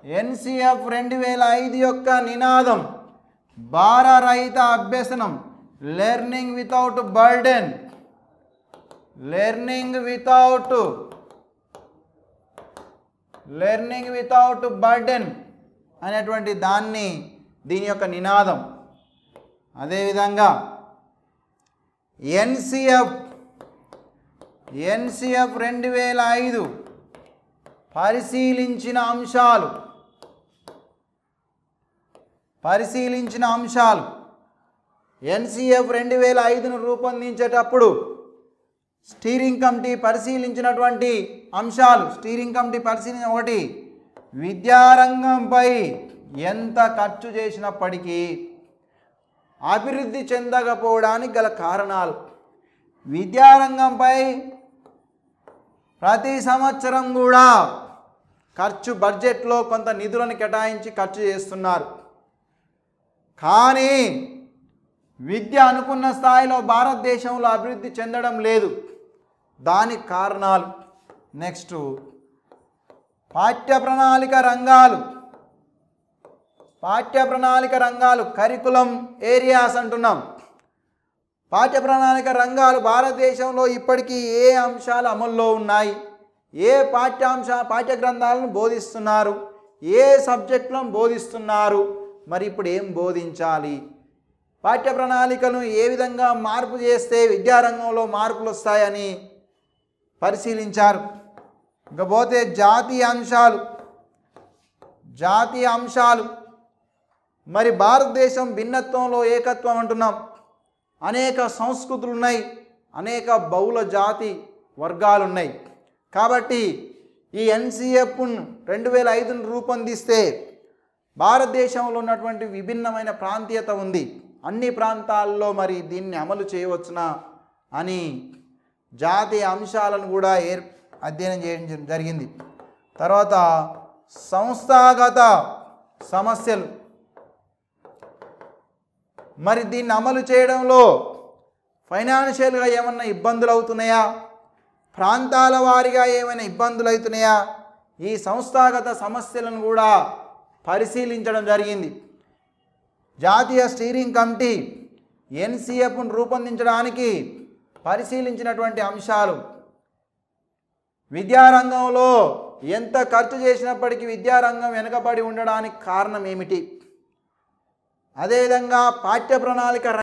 NCF 2005 యొక్క నినాదం భారరహిత అభ్యసనం, learning without burden, learning without burden అనేటువంటి దీని యొక్క నినాదం. అదేవిధంగా ఎన్సిఎఫ్ 2005 పరిశీలించిన అంశాలు ఎన్సిఎఫ్ 2005ను రూపొందించేటప్పుడు స్టీరింగ్ కమిటీ పరిశీలించినటువంటి అంశాలు. స్టీరింగ్ కమిటీ పరిశీలించిన ఒకటి, విద్యారంగంపై ఎంత ఖర్చు చేసినప్పటికీ అభివృద్ధి చెందకపోవడానికి గల కారణాలు. విద్యారంగంపై ప్రతి సంవత్సరం కూడా బడ్జెట్లో కొంత నిధులను కేటాయించి ఖర్చు చేస్తున్నారు, కానీ విద్య అనుకున్న స్థాయిలో భారతదేశంలో అభివృద్ధి చెందడం లేదు. దానికి కారణాలు. నెక్స్ట్, పాఠ్య ప్రణాళిక రంగాలు కరికులం ఏరియాస్ అంటున్నాం. పాఠ్య ప్రణాళిక రంగాలు భారతదేశంలో ఇప్పటికీ ఏ అంశాలు అమల్లో ఉన్నాయి, ఏ పాఠ్య గ్రంథాలను బోధిస్తున్నారు, ఏ సబ్జెక్టులను బోధిస్తున్నారు, మరి ఇప్పుడు ఏం బోధించాలి, పాఠ్య ప్రణాళికను ఏ విధంగా మార్పు చేస్తే విద్యారంగంలో మార్పులు వస్తాయని పరిశీలించారు. ఇకపోతే జాతీయ అంశాలు. మరి భారతదేశం భిన్నత్వంలో ఏకత్వం అంటున్నాం. అనేక సంస్కృతులు ఉన్నాయి, అనేక బహుళ జాతి వర్గాలు ఉన్నాయి. కాబట్టి ఈ ఎన్సిఎఫ్ 2005ను రూపొందిస్తే భారతదేశంలో ఉన్నటువంటి విభిన్నమైన ప్రాంతీయత ఉంది, అన్ని ప్రాంతాల్లో మరి దీన్ని అమలు చేయవచ్చునా అని జాతీయ అంశాలను కూడా అధ్యయనం చేయడం జరిగింది. తర్వాత సంస్థాగత సమస్యలు. మరి దీన్ని అమలు చేయడంలో ఫైనాన్షియల్గా ఏమన్నా ఇబ్బందులు అవుతున్నాయా, ప్రాంతాల వారీగా ఏమైనా ఇబ్బందులు అవుతున్నాయా, ఈ సంస్థాగత సమస్యలను కూడా పరిశీలించడం జరిగింది. జాతీయ స్టీరింగ్ కమిటీ ఎన్సిఎఫ్ను రూపొందించడానికి పరిశీలించినటువంటి అంశాలు: విద్యారంగంలో ఎంత ఖర్చు చేసినప్పటికీ విద్యారంగం వెనుకబడి ఉండడానికి కారణం ఏమిటి, అదేవిధంగా పాఠ్య ప్రణాళిక